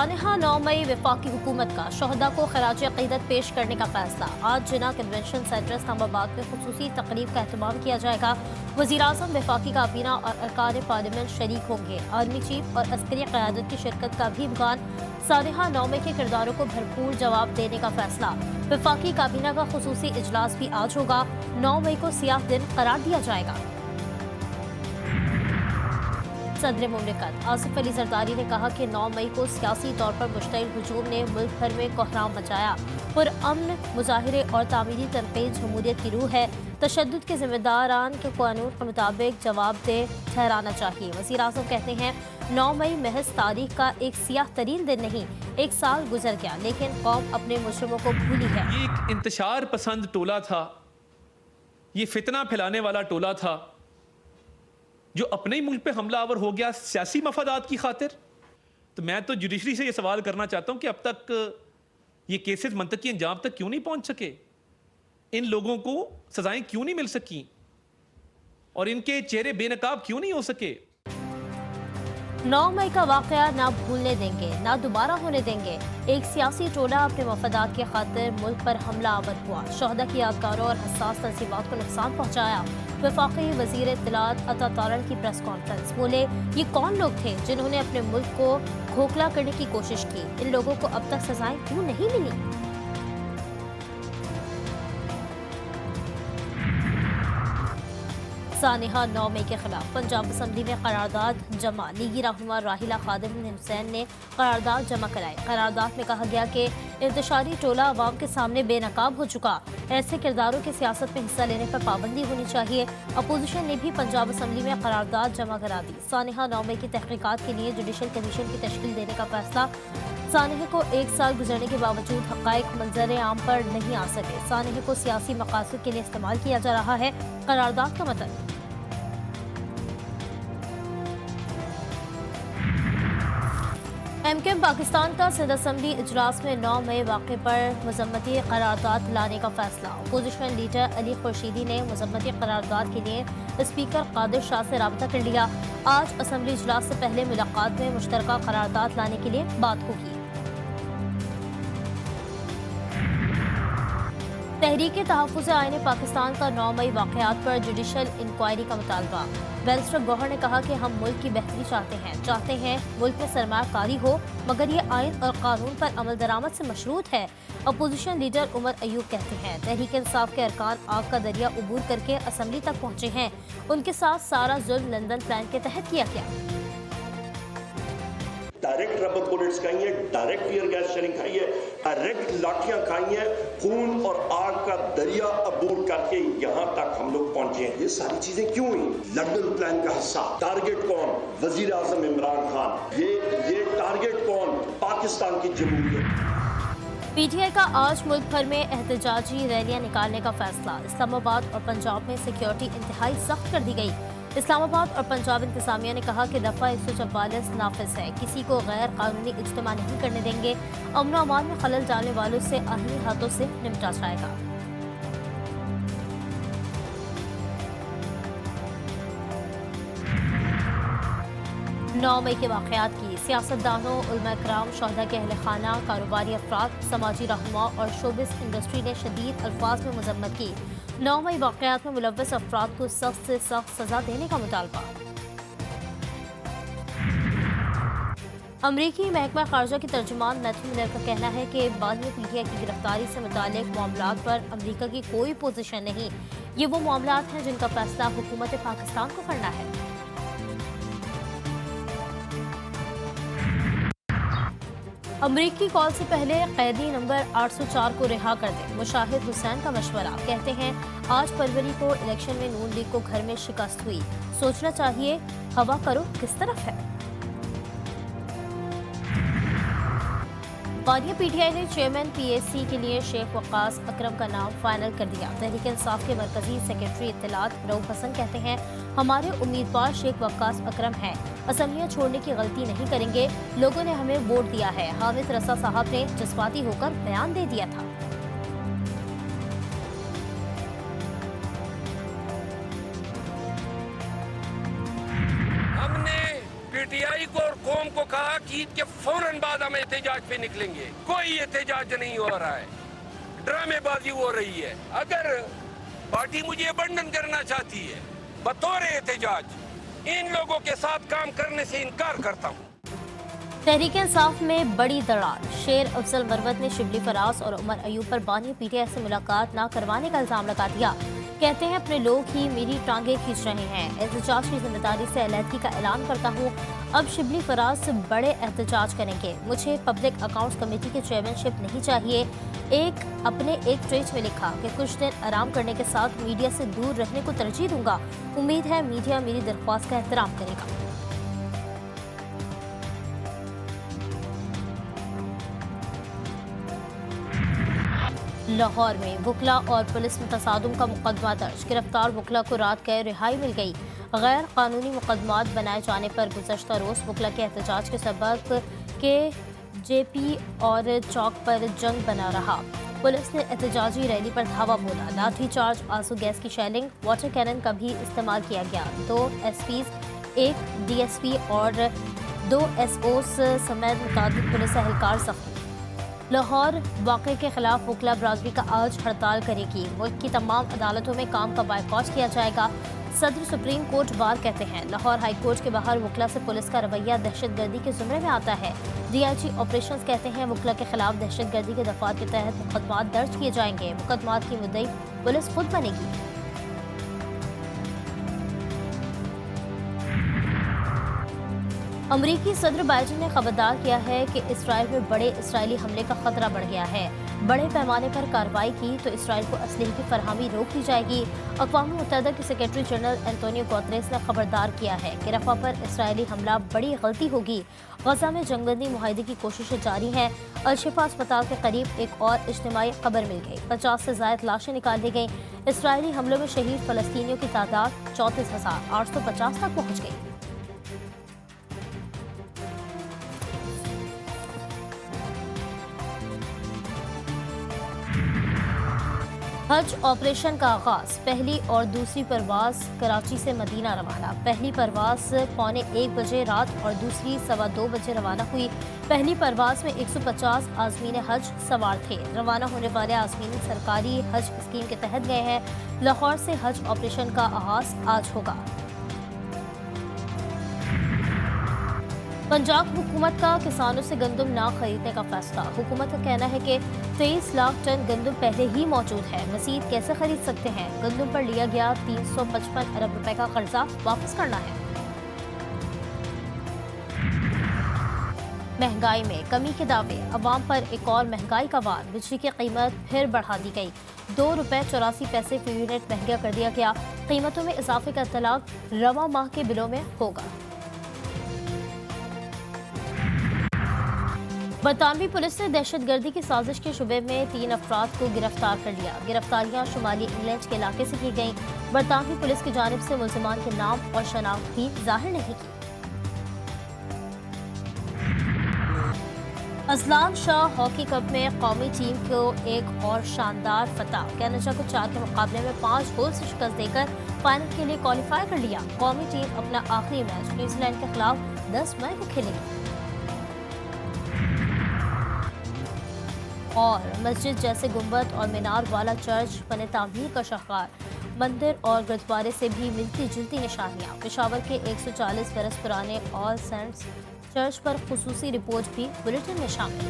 सानहा 9 मई वफाकी हुकूमत का शहदा को खराज अक़ीदत पेश करने का फैसला। आज जिना कन्वेंशन सेंटर इस्लामाबाद में खुसूसी तकरीब का एहतमाम किया जाएगा। वज़ीर-ए-आज़म, वफाकी काबीना और अरकान पार्लियामेंट शरीक होंगे। आर्मी चीफ और अस्करी क़यादत की शिरकत का भी इम्कान। सानहा 9 मई के किरदारों को भरपूर जवाब देने का फैसला। वफाकी काबीना का खुसूसी इजलास भी आज होगा। 9 मई को सियाह दिन करार दिया जाएगा। सदर मुमलिकत आसिफ अली जरदारी ने कहा कि 9 मई को सियासी तौर पर मुश्तइल हुजूम ने मुल्क भर में कोहराम मचाया। पुरअमन मुजाहिरे और तामीरी तनकीद जमहूरियत की रूह है। तशद्दुद के जिम्मेदारान के कानून के मुताबिक जवाबदेह ठहराना चाहिए। वज़ीर-ए-आज़म कहते हैं 9 मई महज तारीख का एक सियाह तरीन दिन नहीं, एक साल गुजर गया लेकिन कौम अपने मुजरिमों को भूली है। ये एक इंतशार पसंद टोला था, ये फितना फैलाने वाला टोला था जो अपने ही मुल्क पे हमलावर हो गया सियासी मफादात की खातिर। तो मैं तो जुडिशरी से ये सवाल करना चाहता हूँ कि अब तक ये केसेस मंतकी अंजाम तक क्यों नहीं पहुंच सके, इन लोगों को सजाएं क्यों नहीं मिल सकी और इनके चेहरे बेनकाब क्यों नहीं हो सके। 9 मई का वाक़या ना भूलने देंगे, ना दोबारा होने देंगे। एक सियासी टोला अपने मफादात की खातिर मुल्क पर हमला आवर हुआ, शहदा की यादगारों और हसास तंजीमात को नुकसान पहुँचाया। वफाकी वज़ीर इत्तलात अता तारड़ की प्रेस कॉन्फ्रेंस, बोले ये कौन लोग थे जिन्होंने अपने मुल्क को खोखला करने की कोशिश की, इन लोगों को अब तक सजाएं क्यों नहीं मिली। सानहा 9 मई के खिलाफ पंजाब असम्बली में करारदाद जमा। लीगी रहनुमा राहिला खादिम हुसैन ने करारदाद जमा कराई। करारदाद में कहा गया कि इंतशारी टोला अवाम के सामने बेनकाब हो चुका, ऐसे किरदारों की सियासत में हिस्सा लेने पर पाबंदी होनी चाहिए। अपोजिशन ने भी पंजाब असम्बली में करारदाद जमा करा दी। सानहा 9 मई की तहकीकात के लिए जुडिशल कमीशन की तश्कील देने का फैसला। सानहे को एक साल गुजरने के बावजूद हक़ाइक़ मंजर आम पर नहीं आ सके। सानहे को सियासी मकासद के लिए इस्तेमाल किया जा रहा है। करारदाद का मतलब एमकेएम पाकिस्तान का सिंध असम्बली इजलास में 9 मई वाक़े पर मजम्मती करारदाद लाने का फैसला। अपोजिशन लीडर अली खुर्शीदी ने मजम्मती करारदाद के लिए स्पीकर कादिर शाह से राब्ता कर लिया। आज असम्बली इजलास से पहले मुलाकात में मुश्तरका करारदाद लाने के लिए बात होगी। तहरीक तहफ़्फ़ुज़ आईन पाकिस्तान का 9 मई वाक़यात पर जुडिशल इंक्वायरी का मुतालबा। बैरिस्टर गौहर ने कहा कि हम मुल्क की बेहतरी चाहते हैं मुल्क में सरमायाकारी हो, मगर ये आइन और कानून पर अमल दरामद से मशरूत है। अपोजिशन लीडर उमर अयूब कहते हैं तहरीक इंसाफ के अरकान आग का दरिया उबूर करके असम्बली तक पहुँचे हैं, उनके साथ सारा जुल्म लंदन प्लान के तहत किया गया। डायरेक्ट रबर बुलेट्स खाई है, डायरेक्ट टीयर गैस शेलिंग खाई है, डायरेक्ट लाठियां खाई हैं, खून और आग का दरिया अबूर करके यहाँ तक हम लोग पहुंचे हैं। ये सारी चीजें क्यों हुई? लंदन प्लान का हिस्सा। टारगेट कौन? वजीर आजम इमरान खान। ये टारगेट कौन? पाकिस्तान की जमहूरियत। पीटीआई का आज मुल्क भर में एहतजाजी रैलियां निकालने का फैसला। इस्लामाबाद और पंजाब में सिक्योरिटी इंतहाई सख्त कर दी गई। इस्लामाबाद और पंजाब इंतजामिया ने कहा कि दफ़ा 144 नाफिज है, किसी को गैर कानूनी इज्तिमा नहीं करने देंगे। अमन अमान में खलल डालने वालों से आईनी हाथों से निपटा जाएगा। नौ मई के वाक़यात की सियासतदानों, उलमा कराम, शहदा के अहल खाना, कारोबारी अफराद, समाजी रहनुमा और शोबिस इंडस्ट्री ने शदीद अल्फाज में मजम्मत की। 9 मई वाक़यात में मुलव्वस अफराद को सख्त से सख्त सजा देने का मुतालबा। अमरीकी महकमा ख़ारजा की तर्जुमान मैथ्यू मिलर का कहना है कि बानी पीटीआई की गिरफ्तारी से मुताल्लिक़ मामलात पर अमरीका की कोई पोजीशन नहीं। ये वो मामलात हैं जिनका फैसला हुकूमत पाकिस्तान को करना है। अमरीकी कॉल से पहले कैदी नंबर 804 को रिहा कर दें, मुशाहिद हुसैन का मशवरा। कहते हैं आज फरवरी को इलेक्शन में नून लीग को घर में शिकस्त हुई, सोचना चाहिए हवा करो किस तरफ है। बानिया पीटीआई ने चेयरमैन पीएसी के लिए शेख वक्कास अकरम का नाम फाइनल कर दिया। तहरीक इंसाफ के मरकजी सेक्रेटरी इत्तलात रऊफ हसन कहते हैं हमारे उम्मीदवार शेख वक्कास अकरम हैं, असम्बलियां छोड़ने की गलती नहीं करेंगे। लोगों ने हमें वोट दिया है। हामिद रसा साहब ने जज्बाती होकर बयान दे दिया था। हमने पीटीआई को और कौम को को कहा कि ईद के फौरन बाद हम एहतजाज पे निकलेंगे, कोई एहतजाज नहीं हो रहा है, ड्रामेबाजी हो रही है। अगर पार्टी मुझे अबंडन करना चाहती है बतौर एहतजाज, इन लोगों के साथ काम करने से इनकार करता हूँ। तहरीक इंसाफ में बड़ी दरार। शेर अफजल मरवत ने शिबली फराज और उमर अयूब पर बानी पीटीआई से मुलाकात न करवाने का इल्जाम लगा दिया। कहते हैं अपने लोग ही मेरी टांगे खींच रहे हैं। एहतजाज की जिम्मेदारी से अलहदगी का ऐलान करता हूँ। अब शिबली फराज से बड़े एहतजाज करेंगे। मुझे पब्लिक अकाउंट्स कमेटी की चेयरमैनशिप नहीं चाहिए। अपने एक ट्वीट में लिखा कि कुछ दिन आराम करने के साथ मीडिया से दूर रहने को तरजीह दूंगा। उम्मीद है मीडिया मेरी दरख्वास्त का एहतराम करेगा। लाहौर में वकला और पुलिस में तसादुम का मुकदमा दर्ज। गिरफ्तार वकला को रात गए रिहाई मिल गई। गैर कानूनी मुकदमात बनाए जाने पर गुज़श्ता रोज़ वकला के एहतजाज के सबब के जेपी और चौक पर जंग बना रहा। पुलिस ने एहतजाजी रैली पर धावा बोला। लाठी चार्ज, आंसू गैस की शेलिंग, वाटर कैनन का भी इस्तेमाल किया गया। 2 एसपीज, 1 डीएसपी और 2 एसओस समेत मुताबिक पुलिस एहलकार जख्मी। लाहौर वाक़े के खिलाफ वकला बरादरी का आज हड़ताल करेगी। मुल्क की तमाम अदालतों में काम का बायकॉट किया जाएगा। सदर सुप्रीम कोर्ट बार कहते हैं लाहौर हाई कोर्ट के बाहर वकला से पुलिस का रवैया दहशतगर्दी के जुमरे में आता है। डीआईजी ऑपरेशंस कहते हैं वकला के खिलाफ दहशतगर्दी के दफात के तहत मुकदमात दर्ज किए जाएंगे। मुकदमात की मुद्दई पुलिस खुद बनेगी। अमरीकी सदर बाइडेन ने खबरदार किया है कि इसराइल में बड़े इसराइली हमले का खतरा बढ़ गया है। बड़े पैमाने पर कार्रवाई की तो इसराइल को असलहे की फरहमी रोक दी जाएगी। अक़वाम मुत्तहिदा के सेक्रेटरी जनरल एंटोनियो गुतेरेस ने खबरदार किया है कि रफ़ा पर इसराइली हमला बड़ी गलती होगी। गजा में जंगबंदी मुआहदे की कोशिशें जारी हैं। अल-शिफा अस्पताल के करीब एक और इज्तिमाई खबर मिल गई। 50 से ज़ायद लाशें निकाल दी गईं। इसराइली हमलों में शहीद फ़लस्तीनियों की तादाद 34,850 तक पहुँच गई। हज ऑपरेशन का आगाज। पहली और दूसरी परवाज कराची से मदीना रवाना। पहली परवाज 1:45 बजे रात और दूसरी 2:15 बजे रवाना हुई। पहली परवाज में 150 आज़मीन हज सवार थे। रवाना होने वाले आज़मीन सरकारी हज स्कीम के तहत गए हैं। लाहौर से हज ऑपरेशन का आगाज आज होगा। पंजाब हुकूमत का किसानों से गंदम ना खरीदने का फैसला। हुकूमत का कहना है कि 23 लाख टन गंदम पहले ही मौजूद है, मज़ीद कैसे खरीद सकते हैं। गंदम पर लिया गया 355 अरब रुपए का कर्जा वापस करना है। महंगाई में कमी के दावे। अवाम पर एक और महंगाई का वार। बिजली की कीमत फिर बढ़ा दी गई। 2 रुपए 84 पैसे फी यूनिट महंगा कर दिया गया। कीमतों में इजाफे का इत्तलाक रवा माह के बिलों में होगा। बरतानवी पुलिस ने दहशतगर्दी की साजिश के शुबे में 3 अफराद को गिरफ्तार कर लिया। गिरफ्तारियां शुमाली इंग्लैंड के इलाके से की गईं। बरतानवी पुलिस की जानिब से मुल्जिमान के नाम और शनाख्त भी जाहिर नहीं की। अजलान शाह हॉकी कप में कौमी टीम को एक और शानदार फतह। कनाडा को 4 के मुकाबले में 5 गोल से शिकस्त देकर फाइनल के लिए क्वालिफाई कर लिया। कौमी टीम अपना आखिरी मैच न्यूजीलैंड के खिलाफ 10 मई को खेलेगी। और मस्जिद जैसे गुंबद और मीनार वाला चर्च बने तामीर का शाहकार। मंदिर और गुरुद्वारे से भी मिलती जुलती निशानियाँ। पेशावर के 140 बरस पुराने ऑल सेंट्स चर्च पर खुसूसी रिपोर्ट भी बुलेटिन में शामिल।